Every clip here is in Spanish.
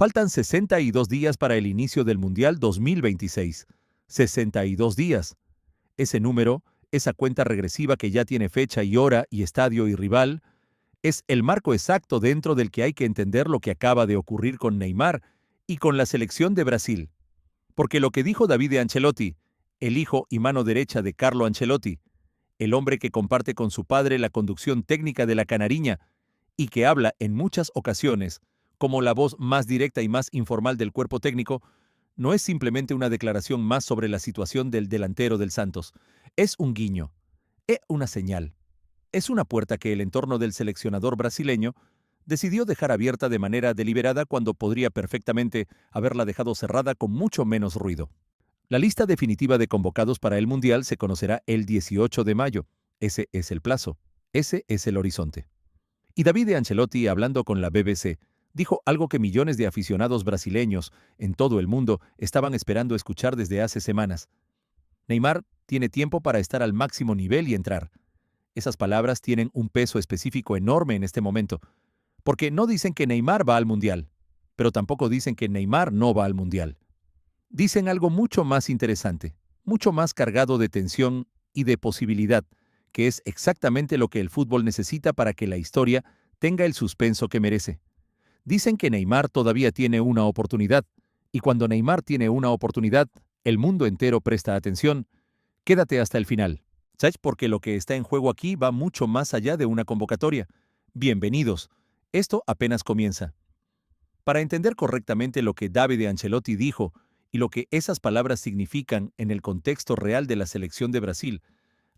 Faltan 62 días para el inicio del Mundial 2026. 62 días. Ese número, esa cuenta regresiva que ya tiene fecha y hora y estadio y rival, es el marco exacto dentro del que hay que entender lo que acaba de ocurrir con Neymar y con la selección de Brasil. Porque lo que dijo David de Ancelotti, el hijo y mano derecha de Carlo Ancelotti, el hombre que comparte con su padre la conducción técnica de la Canariña y que habla en muchas ocasiones como la voz más directa y más informal del cuerpo técnico, no es simplemente una declaración más sobre la situación del delantero del Santos. Es un guiño, es una señal, es una puerta que el entorno del seleccionador brasileño decidió dejar abierta de manera deliberada cuando podría perfectamente haberla dejado cerrada con mucho menos ruido. La lista definitiva de convocados para el Mundial se conocerá el 18 de mayo. Ese es el plazo. Ese es el horizonte. Y David de Ancelotti, hablando con la BBC, dijo algo que millones de aficionados brasileños en todo el mundo estaban esperando escuchar desde hace semanas. Neymar tiene tiempo para estar al máximo nivel y entrar. Esas palabras tienen un peso específico enorme en este momento, porque no dicen que Neymar va al Mundial, pero tampoco dicen que Neymar no va al Mundial. Dicen algo mucho más interesante, mucho más cargado de tensión y de posibilidad, que es exactamente lo que el fútbol necesita para que la historia tenga el suspenso que merece. Dicen que Neymar todavía tiene una oportunidad, y cuando Neymar tiene una oportunidad, el mundo entero presta atención. Quédate hasta el final. ¿Sabes? Porque lo que está en juego aquí va mucho más allá de una convocatoria. Bienvenidos. Esto apenas comienza. Para entender correctamente lo que David de Ancelotti dijo y lo que esas palabras significan en el contexto real de la selección de Brasil,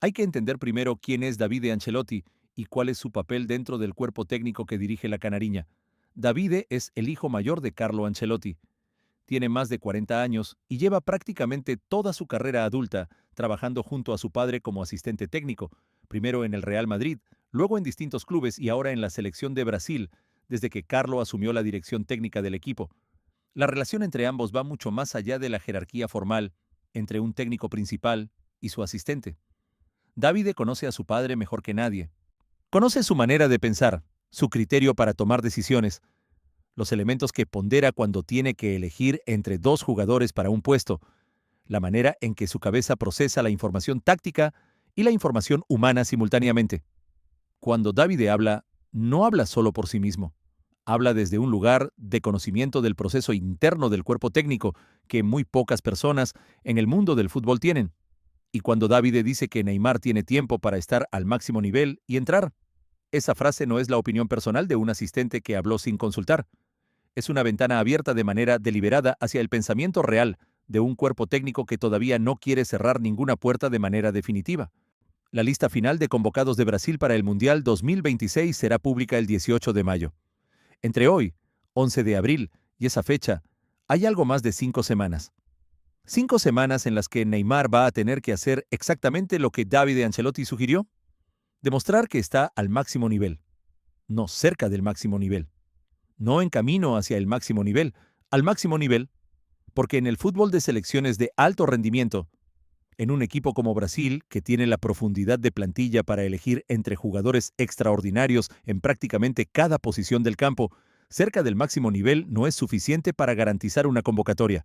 hay que entender primero quién es David de Ancelotti y cuál es su papel dentro del cuerpo técnico que dirige la Canariña. Davide es el hijo mayor de Carlo Ancelotti. Tiene más de 40 años y lleva prácticamente toda su carrera adulta trabajando junto a su padre como asistente técnico, primero en el Real Madrid, luego en distintos clubes y ahora en la selección de Brasil, desde que Carlo asumió la dirección técnica del equipo. La relación entre ambos va mucho más allá de la jerarquía formal entre un técnico principal y su asistente. Davide conoce a su padre mejor que nadie. Conoce su manera de pensar, su criterio para tomar decisiones, los elementos que pondera cuando tiene que elegir entre dos jugadores para un puesto, la manera en que su cabeza procesa la información táctica y la información humana simultáneamente. Cuando Davide habla, no habla solo por sí mismo. Habla desde un lugar de conocimiento del proceso interno del cuerpo técnico que muy pocas personas en el mundo del fútbol tienen. Y cuando Davide dice que Neymar tiene tiempo para estar al máximo nivel y entrar, esa frase no es la opinión personal de un asistente que habló sin consultar. Es una ventana abierta de manera deliberada hacia el pensamiento real de un cuerpo técnico que todavía no quiere cerrar ninguna puerta de manera definitiva. La lista final de convocados de Brasil para el Mundial 2026 será pública el 18 de mayo. Entre hoy, 11 de abril, y esa fecha, hay algo más de 5 semanas. 5 semanas en las que Neymar va a tener que hacer exactamente lo que David Ancelotti sugirió: demostrar que está al máximo nivel, no cerca del máximo nivel, no en camino hacia el máximo nivel, al máximo nivel, porque en el fútbol de selecciones de alto rendimiento, en un equipo como Brasil, que tiene la profundidad de plantilla para elegir entre jugadores extraordinarios en prácticamente cada posición del campo, cerca del máximo nivel no es suficiente para garantizar una convocatoria.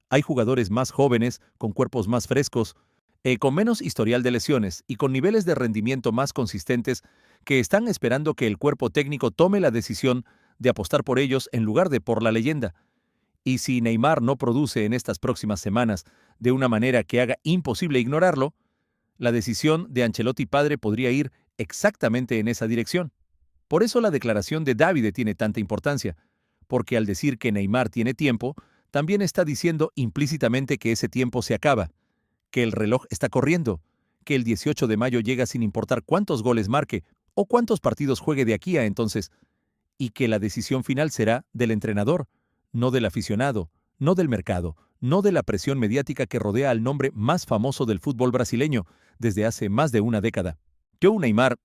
Hay jugadores más jóvenes, con cuerpos más frescos, con menos historial de lesiones y con niveles de rendimiento más consistentes que están esperando que el cuerpo técnico tome la decisión de apostar por ellos en lugar de por la leyenda. Y si Neymar no produce en estas próximas semanas de una manera que haga imposible ignorarlo, la decisión de Ancelotti padre podría ir exactamente en esa dirección. Por eso la declaración de Davide tiene tanta importancia, porque al decir que Neymar tiene tiempo, también está diciendo implícitamente que ese tiempo se acaba, que el reloj está corriendo, que el 18 de mayo llega sin importar cuántos goles marque o cuántos partidos juegue de aquí a entonces, y que la decisión final será del entrenador, no del aficionado, no del mercado, no de la presión mediática que rodea al nombre más famoso del fútbol brasileño desde hace más de una década. João Neymar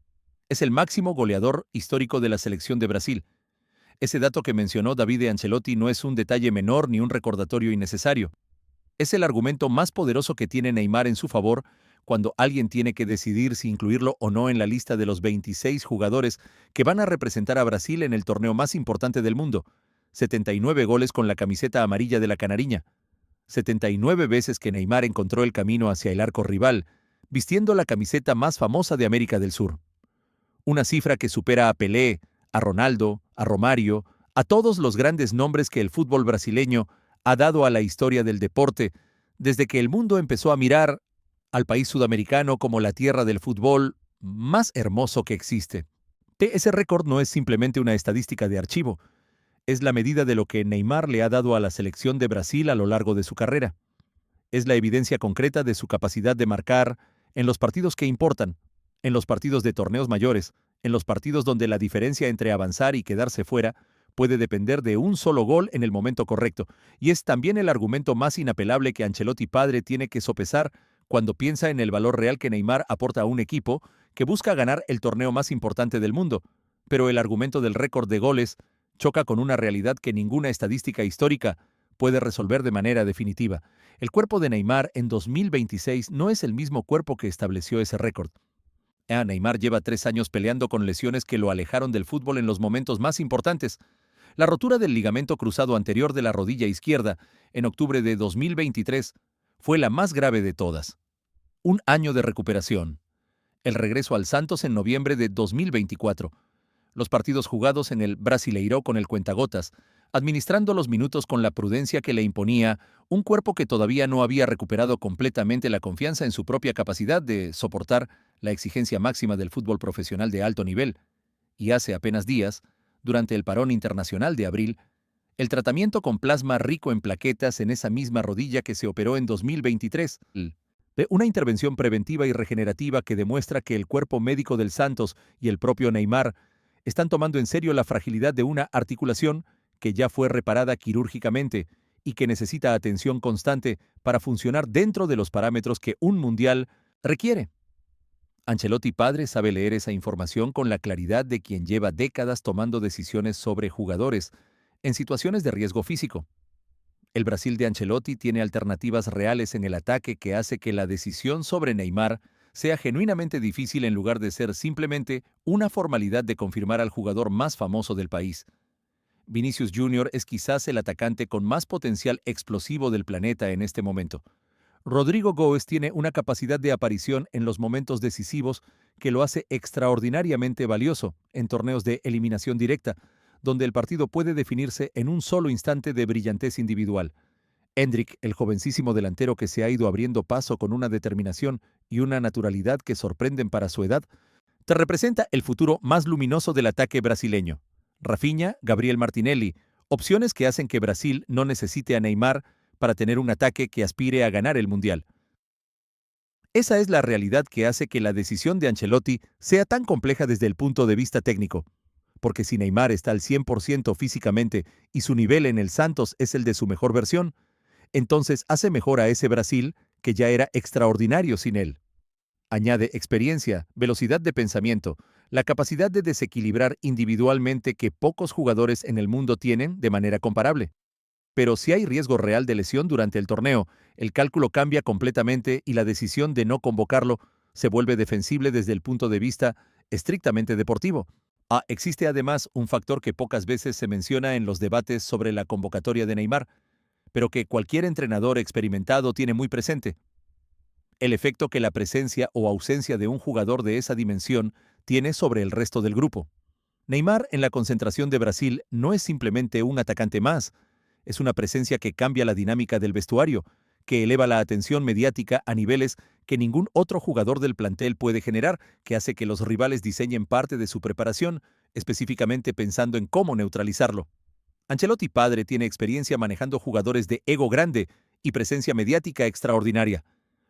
es el máximo goleador histórico de la selección de Brasil. Ese dato que mencionó David de Ancelotti no es un detalle menor ni un recordatorio innecesario. Es el argumento más poderoso que tiene Neymar en su favor cuando alguien tiene que decidir si incluirlo o no en la lista de los 26 jugadores que van a representar a Brasil en el torneo más importante del mundo. 79 goles con la camiseta amarilla de la Canariña, 79 veces que Neymar encontró el camino hacia el arco rival, vistiendo la camiseta más famosa de América del Sur. Una cifra que supera a Pelé, a Ronaldo, a Romario, a todos los grandes nombres que el fútbol brasileño ha dado a la historia del deporte, desde que el mundo empezó a mirar al país sudamericano como la tierra del fútbol más hermoso que existe. Ese récord no es simplemente una estadística de archivo, es la medida de lo que Neymar le ha dado a la selección de Brasil a lo largo de su carrera. Es la evidencia concreta de su capacidad de marcar en los partidos que importan, en los partidos de torneos mayores, en los partidos donde la diferencia entre avanzar y quedarse fuera puede depender de un solo gol en el momento correcto, y es también el argumento más inapelable que Ancelotti padre tiene que sopesar cuando piensa en el valor real que Neymar aporta a un equipo que busca ganar el torneo más importante del mundo. Pero el argumento del récord de goles choca con una realidad que ninguna estadística histórica puede resolver de manera definitiva. El cuerpo de Neymar en 2026 no es el mismo cuerpo que estableció ese récord. Neymar lleva 3 años peleando con lesiones que lo alejaron del fútbol en los momentos más importantes. La rotura del ligamento cruzado anterior de la rodilla izquierda en octubre de 2023 fue la más grave de todas. Un año de recuperación. El regreso al Santos en noviembre de 2024. Los partidos jugados en el Brasileirão con el cuentagotas, administrando los minutos con la prudencia que le imponía un cuerpo que todavía no había recuperado completamente la confianza en su propia capacidad de soportar la exigencia máxima del fútbol profesional de alto nivel. Y hace apenas días, durante el parón internacional de abril, el tratamiento con plasma rico en plaquetas en esa misma rodilla que se operó en 2023, de una intervención preventiva y regenerativa que demuestra que el cuerpo médico del Santos y el propio Neymar están tomando en serio la fragilidad de una articulación que ya fue reparada quirúrgicamente y que necesita atención constante para funcionar dentro de los parámetros que un mundial requiere. Ancelotti padre sabe leer esa información con la claridad de quien lleva décadas tomando decisiones sobre jugadores en situaciones de riesgo físico. El Brasil de Ancelotti tiene alternativas reales en el ataque que hace que la decisión sobre Neymar sea genuinamente difícil en lugar de ser simplemente una formalidad de confirmar al jugador más famoso del país. Vinicius Jr. es quizás el atacante con más potencial explosivo del planeta en este momento. Rodrigo Goes tiene una capacidad de aparición en los momentos decisivos que lo hace extraordinariamente valioso en torneos de eliminación directa, donde el partido puede definirse en un solo instante de brillantez individual. Endrick, el jovencísimo delantero que se ha ido abriendo paso con una determinación y una naturalidad que sorprenden para su edad, te representa el futuro más luminoso del ataque brasileño. Rafinha, Gabriel Martinelli, opciones que hacen que Brasil no necesite a Neymar para tener un ataque que aspire a ganar el Mundial. Esa es la realidad que hace que la decisión de Ancelotti sea tan compleja desde el punto de vista técnico. Porque si Neymar está al 100% físicamente y su nivel en el Santos es el de su mejor versión, entonces hace mejor a ese Brasil que ya era extraordinario sin él. Añade experiencia, velocidad de pensamiento, la capacidad de desequilibrar individualmente que pocos jugadores en el mundo tienen de manera comparable. Pero si hay riesgo real de lesión durante el torneo, el cálculo cambia completamente y la decisión de no convocarlo se vuelve defensible desde el punto de vista estrictamente deportivo. Existe además un factor que pocas veces se menciona en los debates sobre la convocatoria de Neymar, pero que cualquier entrenador experimentado tiene muy presente. El efecto que la presencia o ausencia de un jugador de esa dimensión tiene sobre el resto del grupo. Neymar en la concentración de Brasil no es simplemente un atacante más, es una presencia que cambia la dinámica del vestuario, que eleva la atención mediática a niveles que ningún otro jugador del plantel puede generar, que hace que los rivales diseñen parte de su preparación, específicamente pensando en cómo neutralizarlo. Ancelotti padre tiene experiencia manejando jugadores de ego grande y presencia mediática extraordinaria.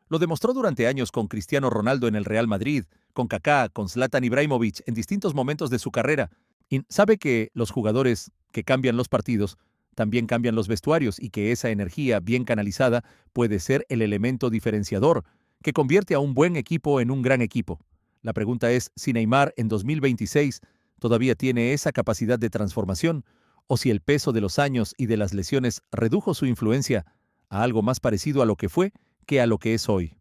Lo demostró durante años con Cristiano Ronaldo en el Real Madrid, con Kaká, con Zlatan Ibrahimovic en distintos momentos de su carrera. Y sabe que los jugadores que cambian los partidos también cambian los vestuarios y que esa energía bien canalizada puede ser el elemento diferenciador que convierte a un buen equipo en un gran equipo. La pregunta es si Neymar en 2026 todavía tiene esa capacidad de transformación o si el peso de los años y de las lesiones redujo su influencia a algo más parecido a lo que fue que a lo que es hoy.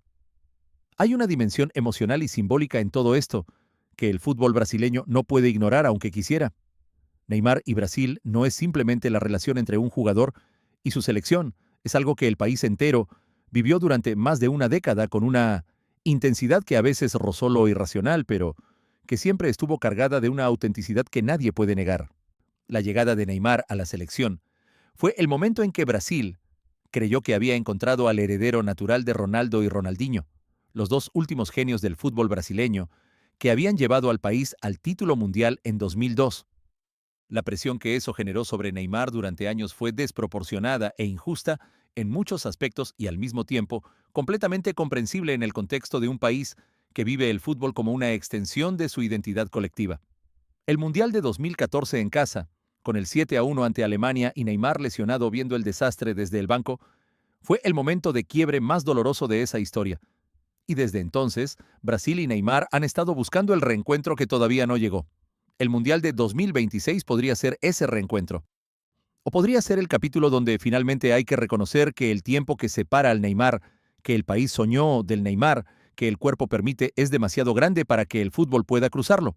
Hay una dimensión emocional y simbólica en todo esto que el fútbol brasileño no puede ignorar aunque quisiera. Neymar y Brasil no es simplemente la relación entre un jugador y su selección, es algo que el país entero vivió durante más de una década con una intensidad que a veces rozó lo irracional, pero que siempre estuvo cargada de una autenticidad que nadie puede negar. La llegada de Neymar a la selección fue el momento en que Brasil creyó que había encontrado al heredero natural de Ronaldo y Ronaldinho, los dos últimos genios del fútbol brasileño, que habían llevado al país al título mundial en 2002. La presión que eso generó sobre Neymar durante años fue desproporcionada e injusta en muchos aspectos y al mismo tiempo completamente comprensible en el contexto de un país que vive el fútbol como una extensión de su identidad colectiva. El Mundial de 2014 en casa, con el 7-1 ante Alemania y Neymar lesionado viendo el desastre desde el banco, fue el momento de quiebre más doloroso de esa historia. Y desde entonces, Brasil y Neymar han estado buscando el reencuentro que todavía no llegó. El Mundial de 2026 podría ser ese reencuentro. O podría ser el capítulo donde finalmente hay que reconocer que el tiempo que separa al Neymar, que el país soñó del Neymar, que el cuerpo permite, es demasiado grande para que el fútbol pueda cruzarlo.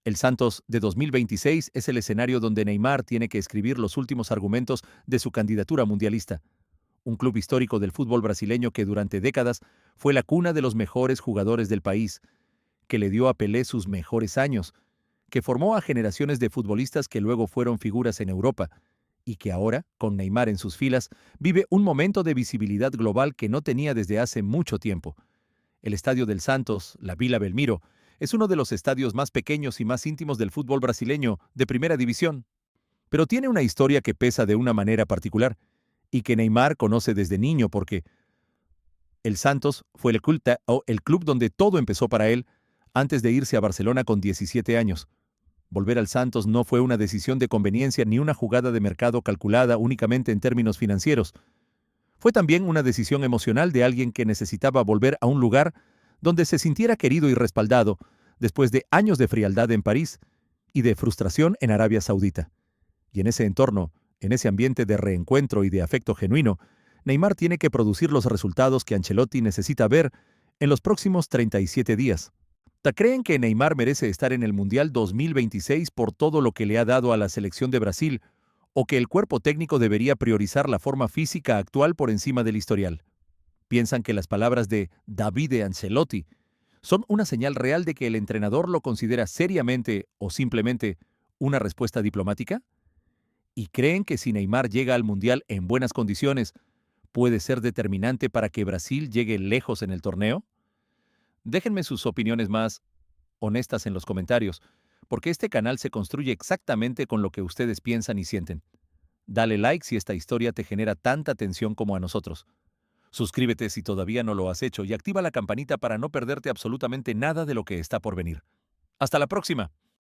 El Santos de 2026 es el escenario donde Neymar tiene que escribir los últimos argumentos de su candidatura mundialista. Un club histórico del fútbol brasileño que durante décadas fue la cuna de los mejores jugadores del país, que le dio a Pelé sus mejores años, que formó a generaciones de futbolistas que luego fueron figuras en Europa, y que ahora, con Neymar en sus filas, vive un momento de visibilidad global que no tenía desde hace mucho tiempo. El Estadio del Santos, la Vila Belmiro, es uno de los estadios más pequeños y más íntimos del fútbol brasileño de primera división, pero tiene una historia que pesa de una manera particular y que Neymar conoce desde niño porque el Santos fue el club donde todo empezó para él antes de irse a Barcelona con 17 años. Volver al Santos no fue una decisión de conveniencia ni una jugada de mercado calculada únicamente en términos financieros. Fue también una decisión emocional de alguien que necesitaba volver a un lugar donde se sintiera querido y respaldado después de años de frialdad en París y de frustración en Arabia Saudita. Y en ese entorno, en ese ambiente de reencuentro y de afecto genuino, Neymar tiene que producir los resultados que Ancelotti necesita ver en los próximos 37 días. ¿Creen que Neymar merece estar en el Mundial 2026 por todo lo que le ha dado a la selección de Brasil, o que el cuerpo técnico debería priorizar la forma física actual por encima del historial? ¿Piensan que las palabras de Davide Ancelotti son una señal real de que el entrenador lo considera seriamente o simplemente una respuesta diplomática? ¿Y creen que si Neymar llega al Mundial en buenas condiciones, puede ser determinante para que Brasil llegue lejos en el torneo? Déjenme sus opiniones más honestas en los comentarios, porque este canal se construye exactamente con lo que ustedes piensan y sienten. Dale like si esta historia te genera tanta tensión como a nosotros. Suscríbete si todavía no lo has hecho y activa la campanita para no perderte absolutamente nada de lo que está por venir. Hasta la próxima.